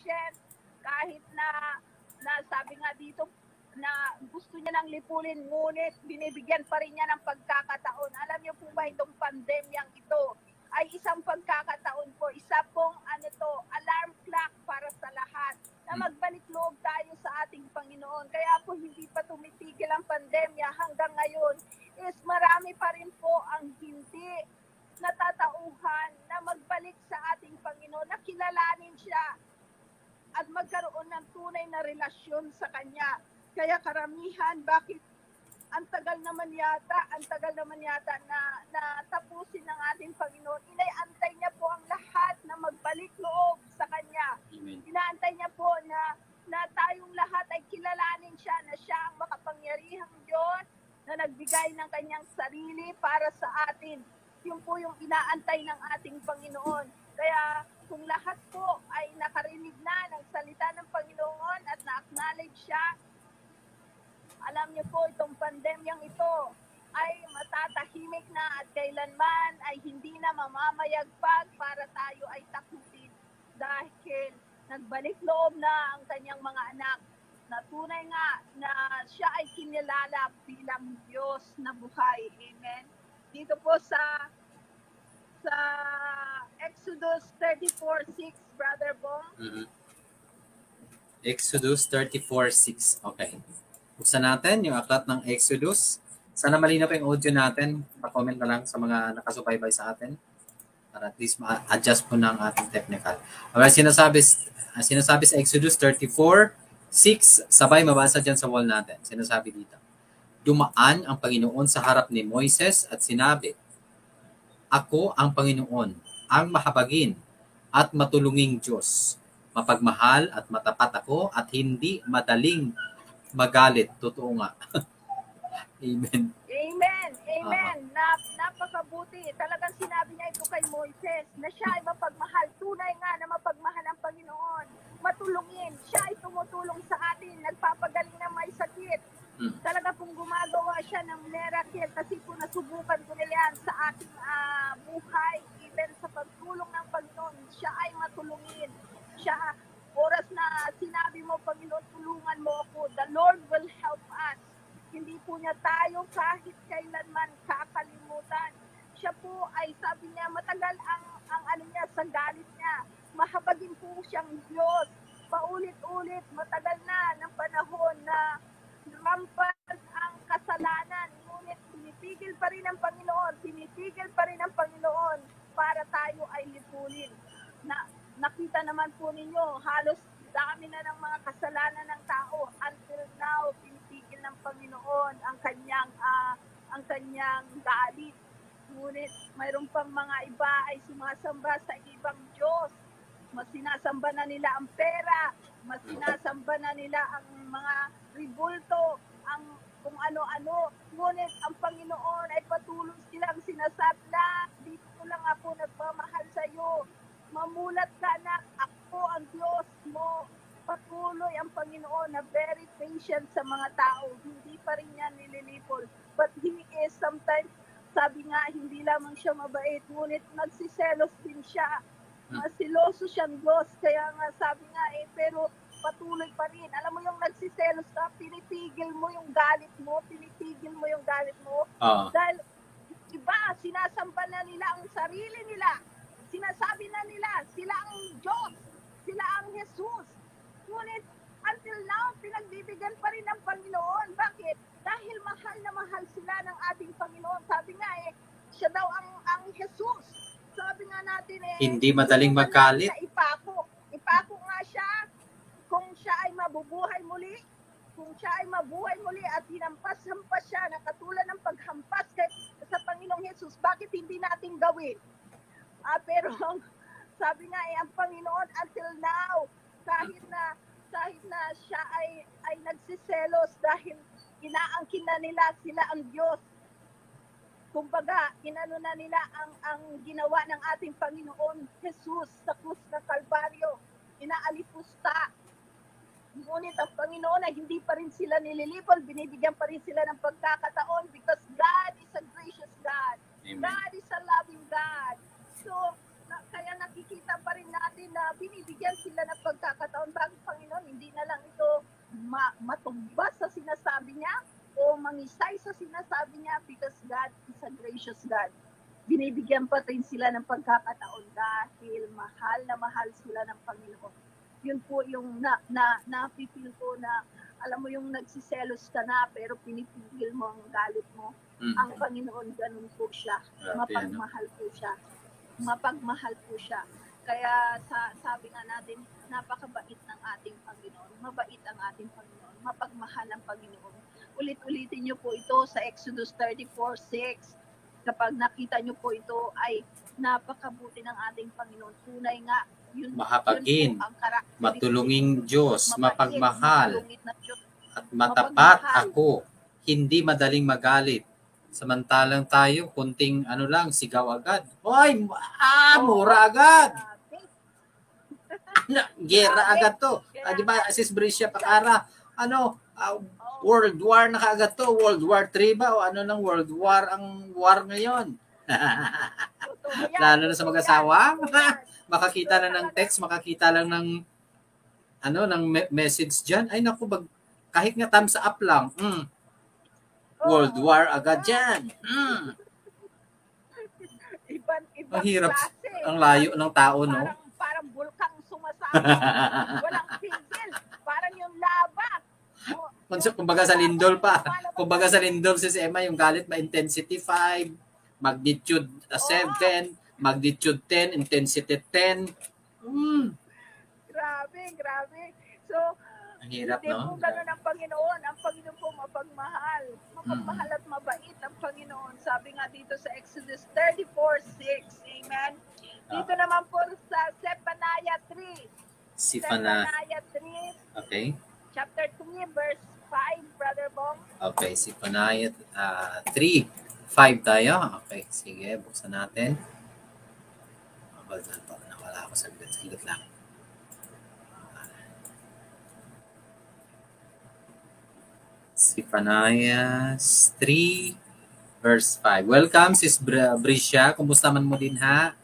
patient, kahit na sabi nga dito na gusto niya nang lipulin, ngunit binibigyan pa rin niya ng pagkakataon. Alam niyo po ba itong pandemyang ito ay isang pagkakataon po, isa pong alarm clock para sa lahat na magbalik loob tayo sa ating Panginoon. Kaya po hindi pa tumitigil ang pandemya hanggang ngayon is marami pa rin po ang hindi natatauhan na magbalik sa ating Panginoon, na kilalanin siya at magkaroon ng tunay na relasyon sa Kanya. Kaya karamihan, bakit ang tagal naman yata na tapusin ng ating Panginoon. Inaantay niya po ang lahat na magbalik loob sa Kanya. Amen. Inaantay niya po na tayong lahat ay kilalanin siya, na siya ang makapangyarihang Diyos na nagbigay ng Kanyang sarili para sa atin. Yun po yung inaantay ng ating Panginoon. Kaya kung lahat po ay nakarinig na ng salita ng Panginoon at na-acknowledge siya, alam niyo po, itong pandemyang ito ay matatahimik na at kailanman ay hindi na mamamayagpag para tayo ay takutin, dahil nagbalik loob na ang kanyang mga anak na tunay nga na siya ay kinilala bilang Diyos na buhay. Amen. Dito po sa Exodus 34:6, Brother Bong. Exodus 34:6. Okay. Buksan natin yung aklat ng Exodus. Sana malinaw pa yung audio natin. Pa-comment na lang sa mga nakasubaybay sa atin para at least ma-adjust po ng ating technical. Okay, sinasabi sa Exodus 34:6, sabay mabasa dyan sa wall natin. Sinasabi dito, dumaan ang Panginoon sa harap ni Moises at sinabi, ako ang Panginoon, ang mahabagin at matulunging Diyos. Mapagmahal at matapat ako at hindi madaling magalit. Totoo nga. Amen. Amen. Amen. Napakabuti. Talagang sinabi niya ito kay Moises na siya ay mapagmahal. Tunay nga na mapagmahal ang Panginoon. Matulungin. Siya ay tumutulong sa atin. Nagpapagaling na may sakit. Talaga pong gumagawa siya ng miracle kasi po nasubukan ko na yan sa ating buhay. Even sa pagtulong ng Panginoon, siya ay matulungin. Siya, oras na sinabi mo, Panginoon, tulungan mo ako, the Lord will help us. Hindi po niya tayo kahit kailanman kakalimutan. Siya po ay, sabi niya, matagal ang niya, sa galit niya. Mahabagin po siyang Diyos. Paulit-ulit, matagal na ng panahon na rampant ang kasalanan. Ngunit pinipigil pa rin ng Panginoon para tayo ay lipulin. Nakita naman po ninyo, halos dami na ng mga kasalanan ng tao. Until now, pinipigil ng Panginoon ang kanyang galit. Ngunit mayroon pang mga iba ay sumasamba sa ibang Diyos. Mas sinasamba na nila ang pera, mas sinasamba na nila ang mga ribulto, ang kung ano-ano. Ngunit ang Panginoon ay patuloy silang sinasabla, dito ko lang ako nagmamahal sa iyo. Mamulat ka na, ako ang Diyos mo. Patuloy ang Panginoon na very patient sa mga tao. Hindi pa rin niya nililipol. But He is sometimes, sabi nga, hindi lamang siya mabait, ngunit nagsiselos din siya. Masiloso siyang Diyos. Kaya nga sabi nga pero patuloy pa rin. Alam mo yung nagsiselos ka, pinitigil mo yung galit mo. Dahil iba, sinasamba na nila ang sarili nila. Sinasabi na nila, sila ang Diyos. Sila ang Jesus. Ngunit until now, pinagbibigyan pa rin ng Panginoon. Bakit? Dahil mahal na mahal sila ng ating Panginoon. Sabi nga siya daw ang Jesus. Sabi nga natin hindi madaling magalit. Ipako nga siya kung siya ay mabubuhay muli. Kung siya ay mabuhay muli at hinampas-hampas siya na katulad ng paghampas sa Panginoong Jesus, bakit hindi natin gawin? Pero sabi nga ang Panginoon until now, kahit na siya ay nagsiselos dahil inaangkin na nila sila ang Diyos. Kumbaga, inano na nila ang ginawa ng ating Panginoon Jesus sa krus ng Kalbaryo. Inaalipusta. Ngunit ang Panginoon ay hindi pa rin sila nililipol, binibigyan pa rin sila ng pagkakataon because God is a gracious God. Amen. God is a loving God. So, kaya nakikita pa rin natin na binibigyan sila ng pagkakataon ang bagong Panginoon, hindi na lang ito matumbas sa sinasabi niya o mangisay sa sinasabi niya because God is a gracious God. Binibigyan pa rin sila ng pagkakataon dahil mahal na mahal sila ng Panginoon. Yun po yung napipil ko na alam mo yung nagsiselos ka na pero pinipigil mo ang galit mo. Ang Panginoon, ganun po siya. Mapagmahal po siya. Mapagmahal po siya. Kaya sabi nga natin, napakabait ng ating Panginoon. Mabait ang ating Panginoon. Mapagmahal ang Panginoon. Ulit-ulitin niyo po ito sa Exodus 34:6. Kapag nakita niyo po ito ay napakabuti ng ating Panginoon. Tunay nga, yun Mahapagin, po ang karakteristik. matulunging Diyos, mapagmahal, at matapat Mapagmahal. ako. Hindi madaling magalit. Samantalang tayo, kunting ano lang, sigaw agad. Hoy, mura agad. Gera agad to. Di ba, Sis Bricia Pakara, World War na kaagad to. World War 3 ba? O ano ng World War ang war ngayon? Lalo na sa mag-asawa. Makakita na ng text, makakita lang ng ng message dyan. Ay naku, kahit nga thumbs up lang. World War agad dyan. Ang hirap. Ang layo ng tao, no? Parang bulkang sumasama. Walang tigil. Parang yung lava. Kumbaga sa lindol pa. Kumbaga sa lindol si Emma, yung galit ma-intensity 5, magnitude 7, magnitude 10, intensity 10. Grabe. So, ang hirap, hindi no? po ganun ang Panginoon. Ang Panginoon po mapagmahal. Mapagmahal at mabait ang Panginoon. Sabi nga dito sa Exodus 34:6. Amen. Dito naman po sa Zephaniah 3. Zephaniah 3. Okay. Chapter 3, verse 5, Brother Bong. Okay, Zephaniah 3:5 tayo. Okay, sige, buksan natin. Nawala ako sa saglit lang. Zephaniah 3 verse 5. Welcome, Sis Bricia. Kumusta man mo din, ha?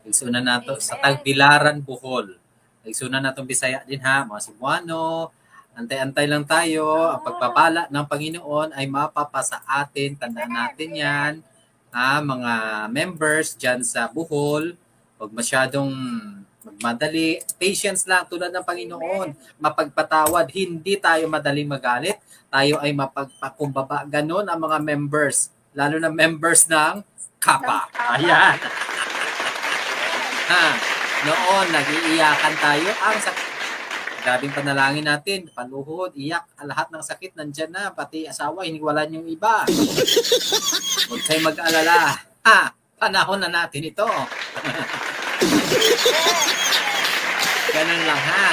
Igsunan nato sa Tagbilaran, Bohol. Igsunan natong Bisaya din, ha? Mga Cebuano. Antay-antay lang tayo. Ang pagpapala ng Panginoon ay mapapasa atin. Tandaan natin yan. Mga members dyan sa Bohol. Huwag masyadong magmadali. Patience lang tulad ng Panginoon. Mapagpatawad. Hindi tayo madaling magalit. Tayo ay mapagpakumbaba. Ganon ang mga members. Lalo na members ng Kappa. Ayan. Noon, nag-iiyakan tayo. Grabing panalangin natin. Paluhod, iyak. Lahat ng sakit nandyan na. Pati asawa, hiniwalan yung iba. Huwag kayo mag-alala. Panahon na natin ito. Ganun lang, ha?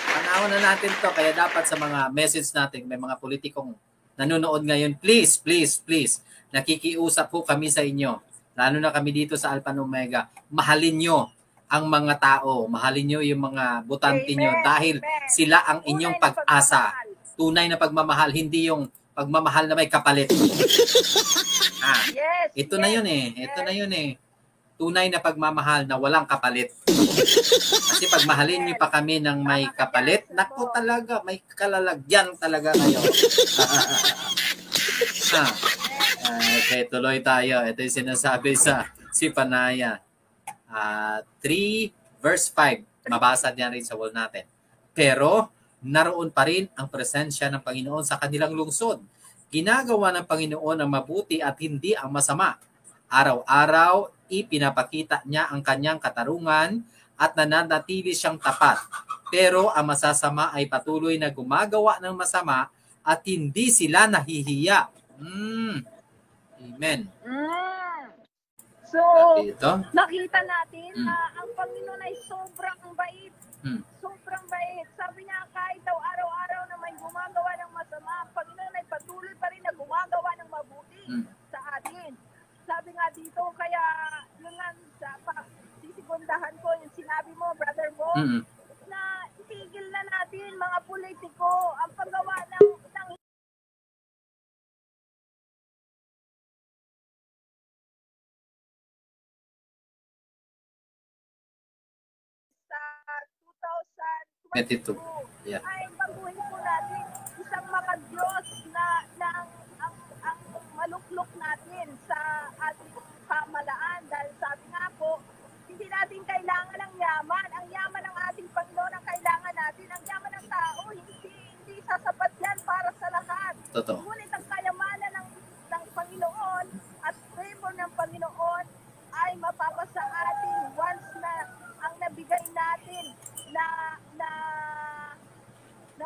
Panahon na natin to. Kaya dapat sa mga message natin, may mga politikong nanonood ngayon, please, nakikiusap po kami sa inyo. Lalo na kami dito sa Alpha Omega. Mahalin nyo ang mga tao. Mahalin nyo yung mga botante nyo dahil sila ang inyong pag-asa. Tunay na pagmamahal, hindi yung pagmamahal na may kapalit. Ito na yun eh. Tunay na pagmamahal na walang kapalit. Kasi pag mahalin nyo pa kami ng may kapalit, naku talaga, may kalalagyan talaga kayo. Okay, tuloy tayo. Ito yung sinasabi sa Zephaniah 3 verse 5. Mabasa niya rin sa wall natin. Pero naroon pa rin ang presensya ng Panginoon sa kanilang lungsod. Ginagawa ng Panginoon ang mabuti at hindi ang masama. Araw-araw, ipinapakita niya ang kanyang katarungan at nananatili siyang tapat. Pero ang masasama ay patuloy na gumagawa ng masama at hindi sila nahihiya. Amen. So, nakita natin na ang Panginoon ay sobrang bait. Sobrang bait. Sabi niya, kahit daw araw-araw na may gumagawa ng masama, ang Panginoon ay patuloy pa rin na gumagawa ng mabuti sa atin. Sabi nga dito, kaya yun nga, sisigundahan ko yung sinabi mo, Brother Bo, na itigil na natin mga politiko ang paggawa ng sa 22. Yeah. ay baguhin po natin isang makadiyos ang maluklok natin sa ating pamalaan dahil sabi nga po, hindi natin kailangan ng yaman. Ang yaman ng ating Panginoon ang kailangan natin. Ang yaman ng tao, hindi sasapat yan para sa lahat. Totoo. Ngunit ang kayamanan ng Panginoon at favor ng Panginoon ay mapapasa atin once na ang nabigay natin na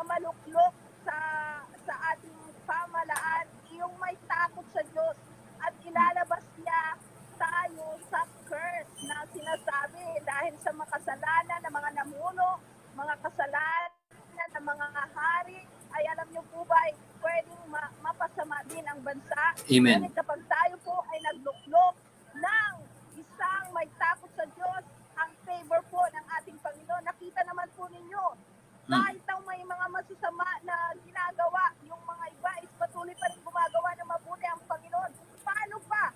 maluklok sa ating pamalaan, yung may takot sa Diyos at ilalabas niya tayo sa curse na sinasabi dahil sa makasalanan ng mga namuno, mga kasalanan ng mga hari, ay alam niyo po ba, ay pwedeng mapasama din ang bansa. Amen. Ngunit kapag tayo po ay nagluklok ng isang may takot sa Diyos, ang favor po ng ating Panginoon, nakita naman po ninyo, kahit ang may mga masusama na ginagawa, yung mga iba is patuloy pa rin gumagawa ng mabuti ang Panginoon. Paano pa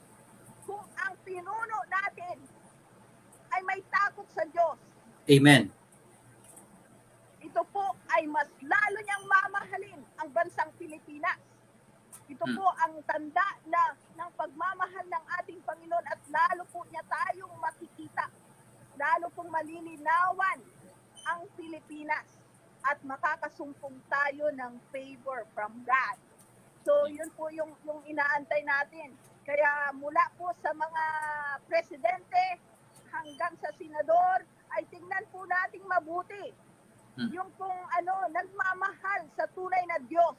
kung ang pinuno natin ay may takot sa Diyos? Amen. Ito po ay mas lalo niyang mamahalin ang bansang Pilipinas. Ito po ang tanda ng pagmamahal ng ating Panginoon at lalo po niya tayong makikita. Lalo pong malilinawan ang Pilipinas at makakasumpong tayo ng favor from God. So, yun po yung inaantay natin. Kaya mula po sa mga presidente hanggang sa senador, ay tingnan po nating mabuti. Yung pong nagmamahal sa tunay na Diyos.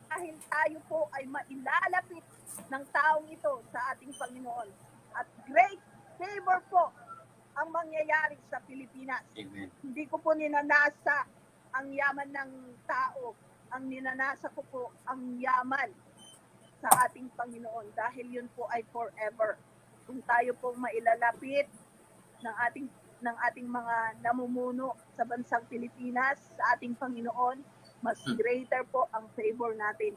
Dahil tayo po ay mailalapit ng taong ito sa ating Panginoon. At great favor po ang mangyayari sa Pilipinas. Amen. Hindi ko po ninanasa ang yaman ng tao. Ang ninanasa ko po ang yaman sa ating Panginoon dahil yun po ay forever. Kung tayo pong mailalapit ng ating mga namumuno sa bansang Pilipinas, sa ating Panginoon, mas greater po ang favor natin.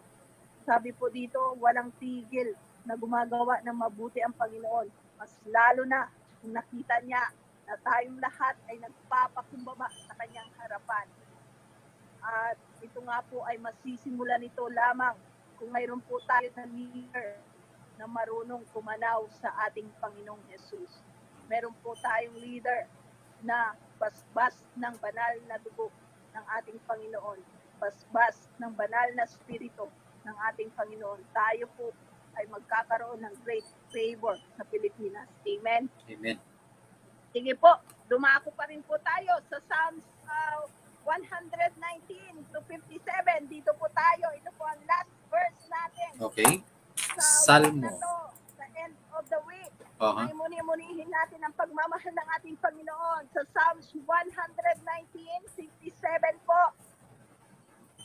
Sabi po dito, walang tigil na gumagawa ng mabuti ang Panginoon. Mas lalo na kung nakita niya na tayong lahat ay nagpapakumbaba sa kanyang harapan. At ito nga po ay masisimula nito lamang kung mayroon po tayo na leader na marunong kumanaw sa ating Panginoong Jesus. Meron po tayong leader na basbas ng banal na dugo ng ating Panginoon, basbas ng banal na spirito ng ating Panginoon. Tayo po ay magkakaroon ng great favor sa Pilipinas. Amen? Amen. Sige po, dumako pa rin po tayo sa Psalms 119 to 57. Dito po tayo. Ito po ang last verse natin. Okay. Sa Salmo. week na to, sa end of the week. Uh-huh. Ay muni-munihin natin ang pagmamahal ng ating Panginoon. Sa Psalms 119, 57 po.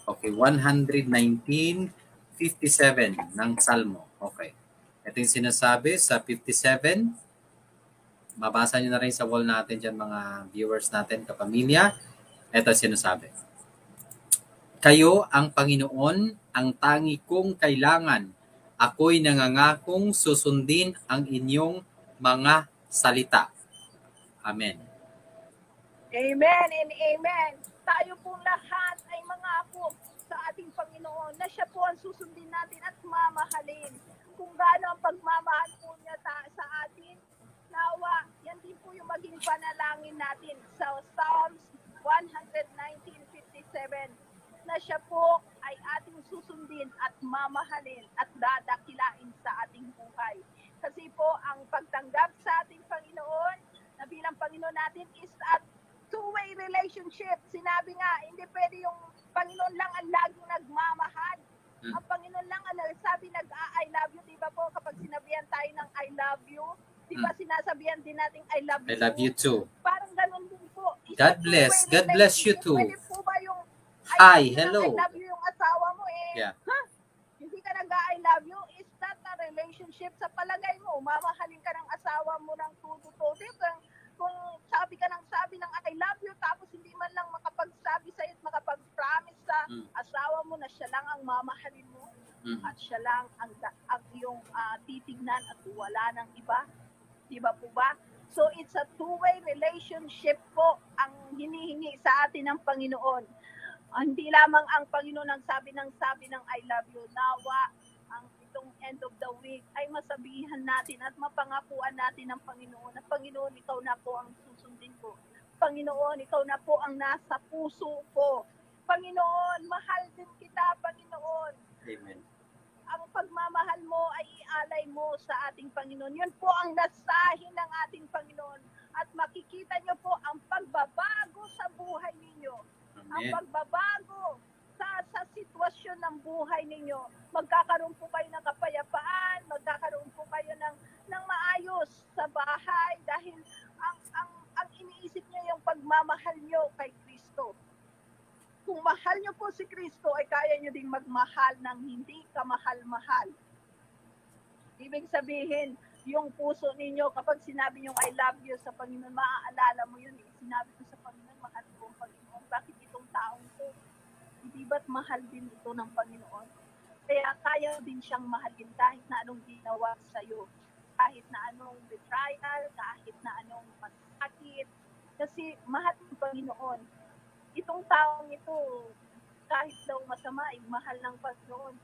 Okay, 119, 57 ng Salmo. Okay. Ito yung sinasabi sa 57. Mabasa nyo na rin sa wall natin dyan, mga viewers natin, kapamilya. Ito sinasabi. Kayo ang Panginoon, ang tangi kong kailangan. Ako'y nangangakong susundin ang inyong mga salita. Amen. Amen and amen. Tayo pong lahat ay mangako sa ating Panginoon na siya po ang susundin natin at mamahalin. Kung gaano ang pagmamahal po niya sa atin, nawa, yan din po yung maging panalangin natin sa Psalms 119:57 na siya po ay ating susundin at mamahalin at dadakilain sa ating buhay. Kasi po ang pagtanggap sa ating Panginoon na bilang Panginoon natin is a two-way relationship. Sinabi nga, hindi pwede yung Panginoon lang ang laging nagmamahal. Ang Panginoon lang ang nagsabi I love you, di ba po kapag sinabihan tayo ng I love you, di ba sinasabihan din natin I love you? I love you too. Parang ganun din po. God bless. God bless you too. Pwede po ba yung Hi, hello. I love you yung asawa mo Yeah. Hindi ka I love you? Is that a relationship? Sa palagay mo, mamahalin ka ng asawa mo ng tutututi? Kung sabi ka ng I love you, tapos hindi man lang makapagsabi sa'yo at makapag-promise sa asawa mo na siya lang ang mamahalin mo at siya lang ang iyong titignan at wala ng iba. Di ba po ba? So it's a two-way relationship po ang hinihingi sa atin ng Panginoon. Hindi lamang ang Panginoon ang sabi ng I love you. Nawa ang itong end of the week ay masabihan natin at mapangakuan natin ng Panginoon. At Panginoon, ikaw na po ang susundin ko. Panginoon, ikaw na po ang nasa puso ko. Panginoon, mahal din kita, Panginoon. Amen. Ang pagmamahal mo ay ialay mo sa ating Panginoon. Yun po ang nasahin ng ating Panginoon. At makikita nyo po ang pagbabago sa buhay ninyo. Ang Amen. pagbabago sa sitwasyon ng buhay ninyo. Magkakaroon po kayo ng kapayapaan, magkakaroon po kayo ng maayos sa bahay dahil ang iniisip niyo yung pagmamahal niyo kay Kristo. Kung mahal niyo po si Kristo, ay kaya niyo ding magmahal ng hindi kamahal-mahal. Ibig sabihin, yung puso ninyo, kapag sinabi niyo I love you sa Panginoon, maaalala mo yun. Sinabi ko sa Panginoon, mahal ko ang Panginoon. Bakit itong taong to? Hindi ba't mahal din ito ng Panginoon? Kaya kaya din siyang mahalin kahit na anong ginawa sa'yo. Kahit na anong betrayal, kahit na anong masakit. Kasi mahal ng Panginoon. Itong taong ito, kahit daw masama, ay mahal ng Panginoon.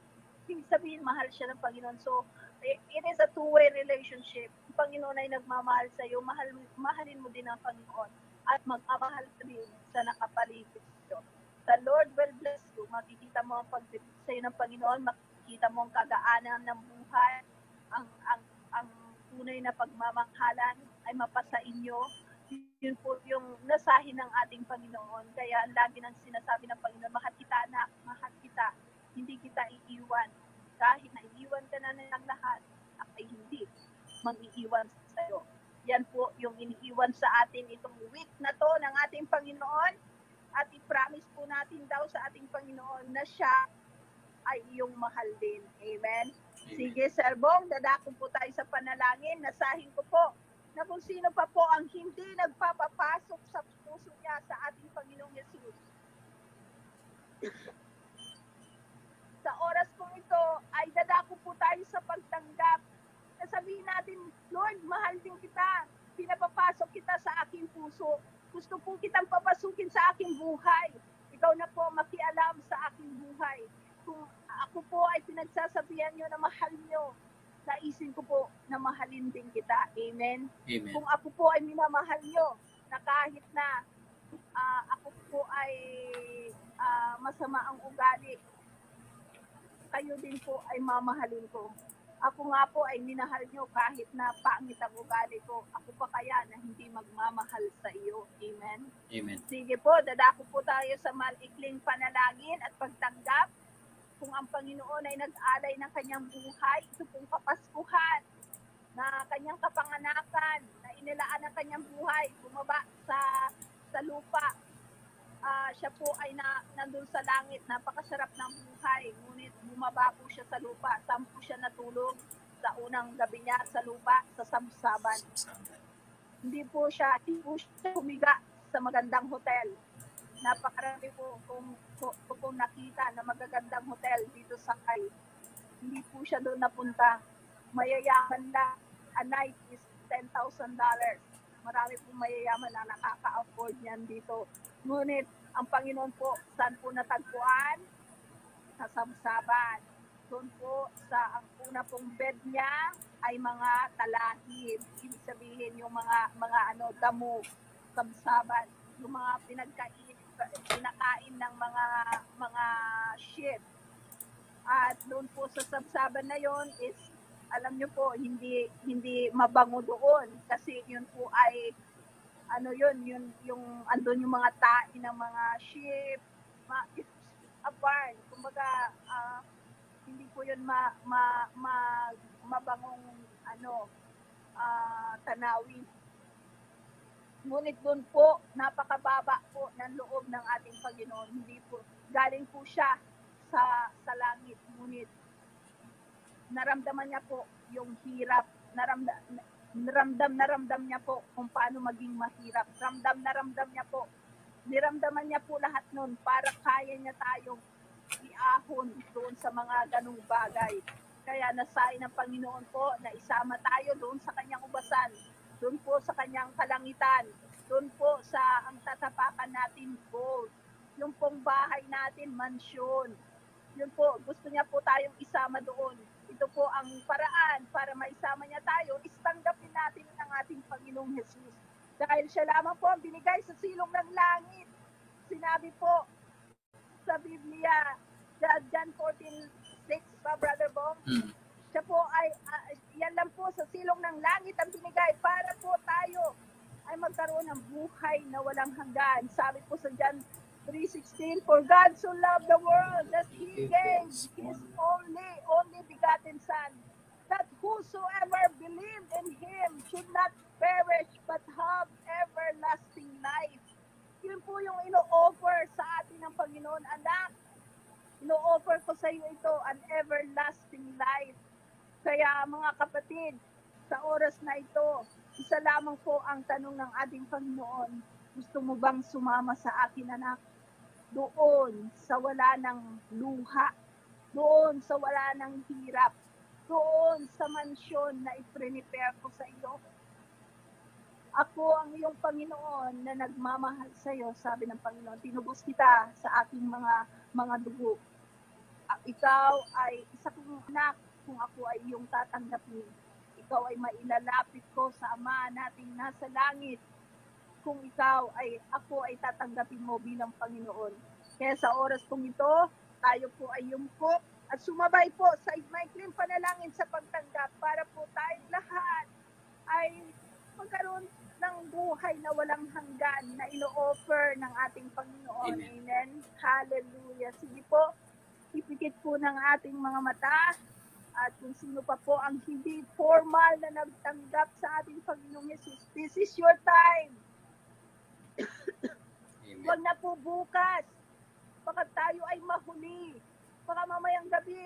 Ibig sabihin, mahal siya ng Panginoon. So, it is a two-way relationship. Ang Panginoon ay nagmamahal sa iyo, mahalin mo din ang Panginoon at magmamahal ka din sa nakapaligid sa'yo. The Lord will bless you. Makikita mo ang pagbibig sa iyo ng Panginoon, makikita mo ang kagaanan ng buhay, ang tunay na pagmamahalan ay mapasa inyo. Yun po yung nasahin ng ating Panginoon. Kaya lagi nang sinasabi ng Panginoon, mahal kita anak, mahal kita, hindi kita iiwan. Kahit na iiwan ka na ng lahat, ay hindi mag-iiwan sa iyo. Yan po yung iniiwan sa atin itong week na to ng ating Panginoon. At i-promise po natin daw sa ating Panginoon na siya ay iyong mahal din. Amen? Sige, Sir Bong, dadako po tayo sa panalangin. Nasahin ko po na kung sino pa po ang hindi nagpapapasok sa puso niya sa ating Panginoong Yesus. Sa oras kong ito ay dadako po tayo sa pagtanggap. Sabihin natin, Lord, mahal din kita. Pinapapasok kita sa aking puso. Gusto po kitang papasukin sa aking buhay. Ikaw na po makialam sa aking buhay. Kung ako po ay pinagsasabihan nyo na mahal nyo, naisin ko po na mahalin din kita. Amen? Amen. Kung ako po ay minamahal nyo, na kahit na ako po ay masama ang ugali, kayo din po ay mamahalin ko. Ako nga po ay minahal nyo kahit na pangit ang ugali ko. Ako pa kaya na hindi magmamahal sa iyo. Amen? Amen. Sige po, dadako po tayo sa malikling panalangin at pagtanggap. Kung ang Panginoon ay nag-alay ng kanyang buhay, ito pong kapaskuhan na kanyang kapanganakan, na inilaan ang kanyang buhay, bumaba sa lupa. Siya po ay nandun sa langit, napakasarap ng buhay, ngunit bumaba po siya sa lupa. Saan po siya natulog? Sa unang gabi niya sa lupa, sa samsaban. Hindi po siya humiga sa magandang hotel. Napakarami po kung nakita na magagandang hotel dito sa Kay. Hindi po siya doon napunta. Mayayaman na, a night is $10,000. Marami pong mayayaman na nakaka-afford niyan dito. Ngunit, ang Panginoon po, saan po natagpuan? Sa samsaban. Doon po, ang una pong bed niya ay mga talahib. Ibig sabihin yung mga damo, samsaban. Yung mga pinakain ng mga sheep. At doon po sa samsaban na yon is, alam nyo po, hindi mabango doon. Kasi yun po ay yung andun yung mga tae ng mga sheep, it's a barn. Kumbaga, hindi po yun mabangong tanawin. Ngunit doon po, napakababa po ng loob ng ating Panginoon. Hindi po, galing po siya sa langit. Ngunit, naramdaman niya po yung hirap, naramdam niya po kung paano maging mahirap. Ramdam niya po. Niramdaman niya po lahat nun para kaya niya tayong iahon doon sa mga ganung bagay. Kaya nasain ng Panginoon po na isama tayo doon sa kanyang ubasan, doon po sa kanyang kalangitan, Doon po sa ang tatapakan natin gold. Yung pong bahay natin, mansyon. Yun po, gusto niya po tayong isama doon. Ito po ang paraan para maisama niya tayo, is tanggapin natin ang ating Panginoong Jesus. Dahil siya lamang po ang binigay sa silong ng langit. Sinabi po sa Biblia, John 14:6 pa, Brother Bong, siya po ay, yan lang po sa silong ng langit ang binigay para po tayo ay magkaroon ng buhay na walang hanggan. Sabi po sa John 3:16, for God so loved the world that He gave His only begotten Son, that whosoever believed in Him should not perish but have everlasting life. Yun po yung ino-offer sa atin ng Panginoon, anak. Ino-offer ko sa iyo ito, an everlasting life. Kaya mga kapatid, sa oras na ito, isa lamang po ang tanong ng ating Panginoon. Gusto mo bang sumama sa akin, anak? Doon sa wala ng luha, doon sa wala ng hirap, doon sa mansyon na i-prepare ko sa iyo. Ako ang iyong Panginoon na nagmamahal sa iyo, sabi ng Panginoon. Tinubos kita sa aking mga dugo. Ikaw ay isa kong anak, kung ako ay iyong tatanggapin. Ikaw ay mailalapit ko sa Ama nating nasa langit. Kung ako ay tatanggapin mo bilang Panginoon. Kaya sa oras kong ito, tayo po ay yumko at sumabay po sa maikling panalangin sa pagtanggap para po tayong lahat ay magkaroon ng buhay na walang hanggan na ino-offer ng ating Panginoon. Amen. Amen. Hallelujah. Sige po, ipikit po ng ating mga mata at kung sino pa po ang hindi formal na nagtanggap sa ating Panginoong Jesus, this is your time. Amen. Huwag na po bukas. Baka tayo ay mahuli. Baka mamayang gabi,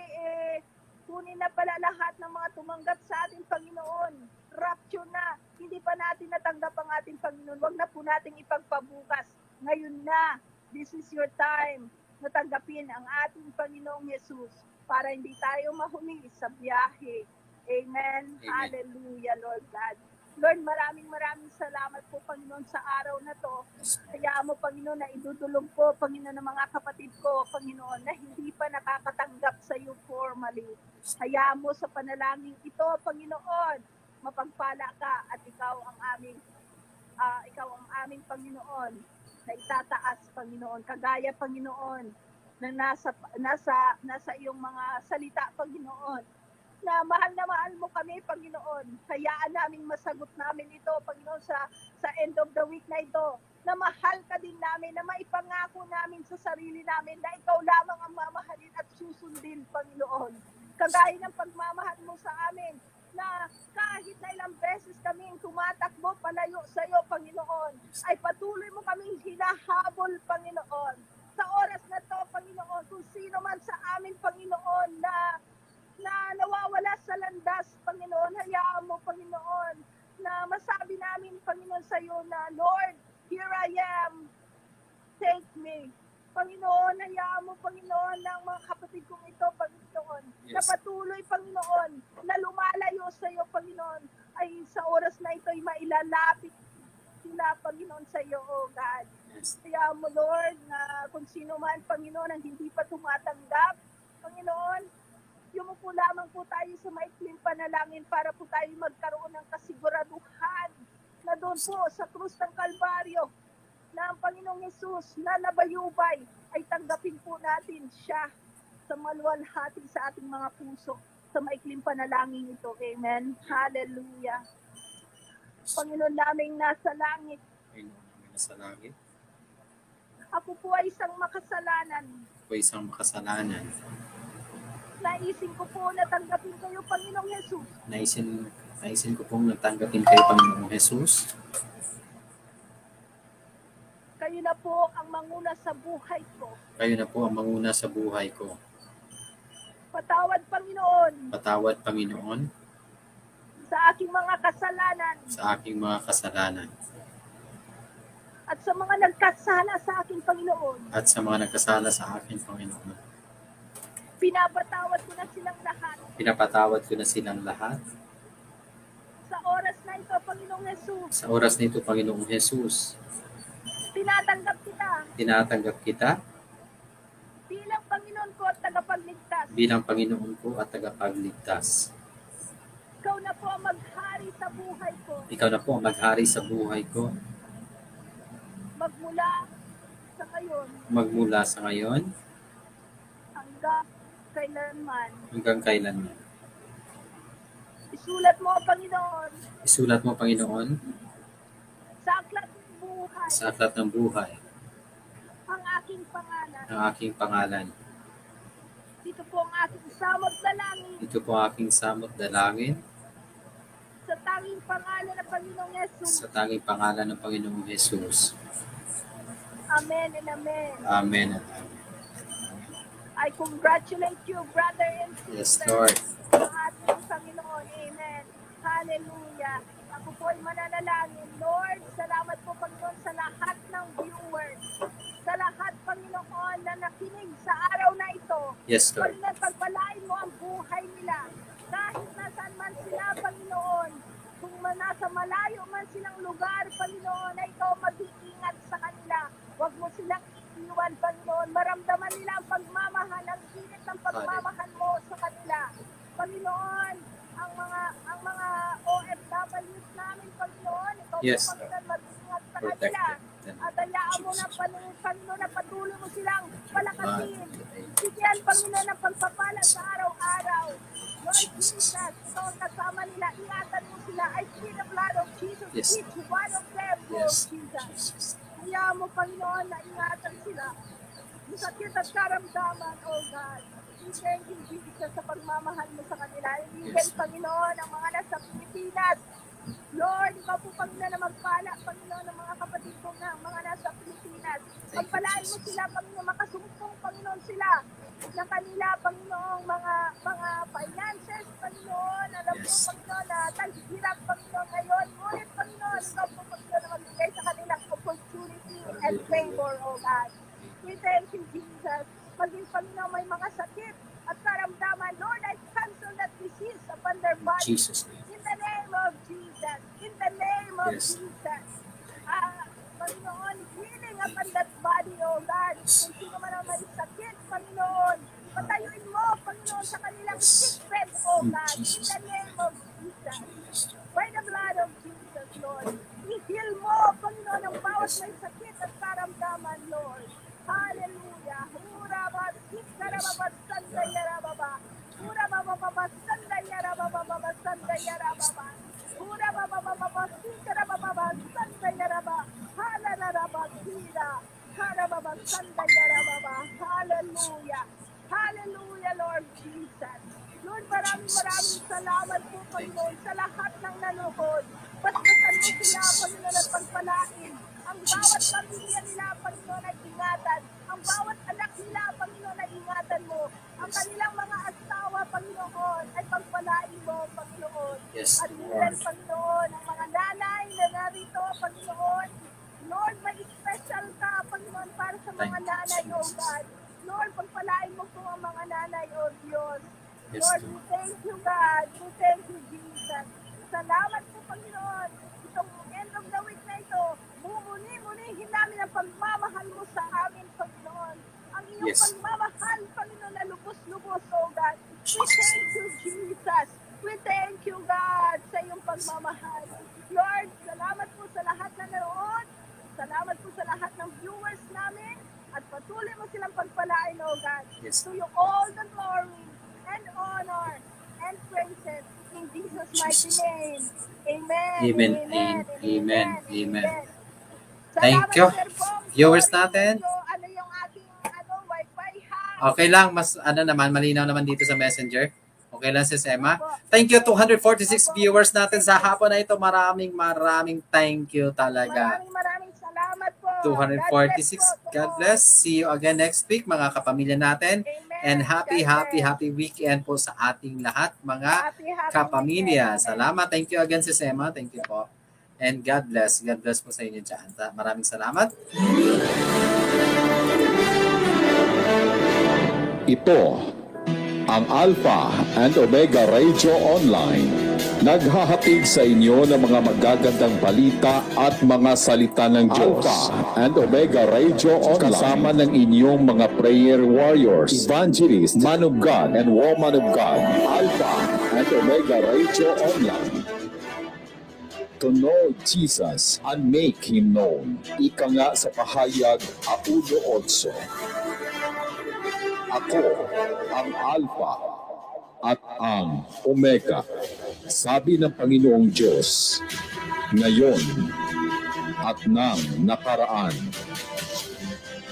kunin na pala lahat ng mga tumanggap sa ating Panginoon. Rapture na. Hindi pa natin natanggap ang ating Panginoon. Huwag na po nating ipagpabukas. Ngayon na. This is your time. Natanggapin ang ating Panginoong Jesus para hindi tayo mahuli sa biyahe. Amen. Amen. Hallelujah, Lord God. Lord, maraming salamat po, Panginoon, sa araw na to. Kaya mo, Panginoon, na idudulog po, Panginoon, ng mga kapatid ko, Panginoon, na hindi pa nakakatanggap sa iyo formally. Kaya mo sa panalangin ito, Panginoon, mapagpala ka at ikaw ang aming Panginoon na itataas, Panginoon. Kagaya, Panginoon, na nasa iyong mga salita, Panginoon, na mahal mo kami, Panginoon. Hayaan naming masagot namin ito, Panginoon, sa end of the week na ito, na mahal ka din namin, na maipangako namin sa sarili namin na ikaw lamang ang mamahalin at susundin, Panginoon. Kagaya ng pagmamahal mo sa amin, na kahit na ilang beses kaming tumatakbo palayo sa iyo, Panginoon, ay patuloy mo kaming hinahabol, Panginoon. Sa oras na to, Panginoon, kung sino man sa amin, Panginoon, na nawawala sa landas, Panginoon, hayaan mo, Panginoon, na masabi namin, Panginoon, sa iyo na, Lord, here I am, take me. Panginoon, hayaan mo, Panginoon, ng mga kapatid kong ito, Panginoon, na patuloy, Panginoon, na lumalayo sa iyo, Panginoon, ay sa oras na ito ay mailalapit sila, Panginoon, sa iyo, O God. Hayaan mo, Lord, na kung sino man, Panginoon, ang hindi pa tumatanggap, Panginoon, yumupo lamang po tayo sa maikling panalangin para po tayo magkaroon ng kasiguraduhan na doon po sa krus ng Kalbaryo na ang Panginoong Yesus na nabayubay ay tanggapin po natin siya sa maluwalhati sa ating mga puso sa maikling panalangin ito. Amen. Hallelujah. Panginoon naming nasa langit. Panginoon namin nasa langit. Ako po ay isang makasalanan. Naisin ko po na tanggapin kayo, Panginoong Jesus. Naisin ko pong natanggapin kayo, Panginoong Jesus. Kayo na po ang manguna sa buhay ko. Kayo na po ang manguna sa buhay ko. Patawad, Panginoon. Patawad, Panginoon, sa aking mga kasalanan. sa aking mga kasalanan. At sa mga nagkasala sa aking Panginoon. At sa mga nagkasala sa akin, Panginoon. Pinapatawad ko na silang lahat. Pinapatawad ko na silang lahat. Sa Sa oras na ito, Panginoong Jesus, Sa oras nito, Panginoong Jesus, tinatanggap kita tinatanggap kita bilang Panginoon ko at tagapagligtas. bilang Panginoon ko at tagapagligtas. Ikaw na po ang maghari sa buhay ko. Ikaw na po ang maghari sa buhay ko Magmula sa ngayon magmula sa ngayon hanggang kailanman. hanggang kailanman. Isulat mo, Panginoon, Isulat mo, Panginoon, sa aklat ng buhay sa aklat ng buhay ang aking pangalan. ang aking pangalan. Dito po ang aking samot na langit Ito po ang aking samot dalangin sa tanging pangalan ng Panginoong Jesus. sa tanging pangalan ng Panginoong Jesus. Amen and amen. Amen at amen. I congratulate you, brother and Yes, sister. Lord. Ang ating Panginoon. Amen. Hallelujah. Ako po ay mananalangin. Lord, salamat po, Panginoon, sa lahat ng viewers. Sa lahat, Panginoon, na nakinig sa araw na ito. Yes, Lord. Panginoon, pagpalain mo ang buhay nila. Kahit nasaan man sila, Panginoon, kung nasa malayo man silang lugar, Panginoon, na ikaw mag-iingat sa kanila. Huwag mo silang iiwan, Panginoon. Maramdaman nila ang pagmamahal, ang init ng pagmamahal mo sa kanila. Panginoon, ang mga OFWs namin, Panginoon, ikaw Yes, po, Panginoon, mag-iingat sa kanila. Protect them. At hayaan mo na, Panginoon, na patuloy mo silang palakasin. Amen. Bigyan, Panginoon, ng pagpapala sa araw-araw. Lord Jesus, ito ang kasama nila. Ingatan mo sila. I plead the blood of Jesus. Yes. Each one of them, Lord Yes, Jesus. Jesus. Hayaan mo, Panginoon, na ingatan sila. Yung sakit at karamdaman, oh God. We thank you, Jesus, sa pagmamahal mo sa kanila. Ibigay, Yes. Panginoon, ang mga nasa Pilipinas. Lord, ikaw po, Panginoon, na magpala, Panginoon, ng mga kapatid ko na mga nasa Pilipinas. Pagpalaan mo sila, Panginoon, makasumpong, Panginoon, sila na kanila, Panginoon, mga finances, Panginoon, alam mo, Yes. Panginoon, na taghirap, Panginoon, ngayon. Ngunit, Panginoon, ikaw po, Panginoon, na magbigay sa kanilang opportunity and favor, oh God. We thank you, Jesus. Maging, Panginoon, may mga sakit at karamdaman. Lord, I cancel that disease upon their body. Jesus' name. In the name of Jesus. In the name of Yes. Jesus. Panginoon, healing upon that body, oh God. Kung sino man ang may sakit, Panginoon, patayuin mo, Panginoon, sa kanilang sick bed, oh God. In the name of Jesus. By the blood of Jesus, Lord. I-heal mo, Panginoon, ang bawat may sakit at karamdaman, Lord. Hallelujah. Hura ba, sikara ba, bastanda yara ba ba. Hura ba ba ba, bastanda yara ba ba ba, bastanda yara ba ba. Hura ba ba ba ba, sikara ba ba, bastanda yara ba. Halalala ba, sira. Hara ba, bastanda yara ba ba. Hallelujah. Hallelujah, Lord Jesus. Lord, maraming salamat po, Panginoon, sa lahat ng nanood. Paskasan mo sila, Panginoon, at pagpalain. Ang bawat pamilya nila, Panginoon, ay ingatan. Ang bawat anak nila, Panginoon, ay ingatan mo. Ang kanilang mga asawa, Panginoon, ay pagpalain mo, Panginoon. Yes, At Lord. minsan, Panginoon, ang mga nanay na narito, Panginoon, Lord, may special ka, Panginoon, para sa mga Thank you, nanay, oh Jesus. God. Lord, pagpalain mo po ang mga nanay, oh Diyos. Yes, Lord, we Lord. thank you, God. We thank you, Jesus. Salamat po, Panginoon. Itong end of the week na ito, mumuni-munihin namin ang pagmamahal mo sa amin, Panginoon. Ang iyong Yes. pagmamahal, Panginoon, na lubos-lubos, oh God. We thank you, Jesus. We thank you, God, sa iyong pagmamahal. Lord, salamat po sa lahat na nanood. Salamat po sa lahat ng viewers namin. At patuloy mo silang pagpalain, oh God. Yes. To you all the glory and honor and praises in Jesus' mighty Jesus. name. Amen. Amen. Amen. Amen. Amen. Salamat, Thank you. Sir Bong. Viewers Sorry, natin. medyo ano yung ating Wi-Fi ha. Okay lang, mas malinaw naman dito sa Messenger. Okay lang, Sis Emma. Thank you, 246 viewers natin sa hapon na ito. Maraming thank you talaga. Maraming salamat po. 246. God bless. See you again next week, mga kapamilya natin. Amen. And happy weekend po sa ating lahat, mga kapamilya. Salamat. Thank you again, Sis Emma. Thank you po. And God bless. God bless po sa inyo dyan. Maraming salamat. Ito ang Alpha and Omega Radio Online. Naghahatid sa inyo ng mga magagandang balita at mga salita ng Diyos. Alpha and Omega Radio Online. Kasama ng inyong mga prayer warriors, evangelist, man of God, and woman of God. Alpha and Omega Radio Online. To know Jesus and make Him known. Ika nga sa pahayag 1:8. Ako ang Alpha at ang Omega, sabi ng Panginoong Diyos, ngayon at nang nakaraan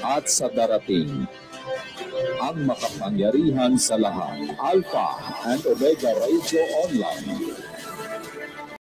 at sa darating, ang makapangyarihan sa lahat. Alpha and Omega Radio Online.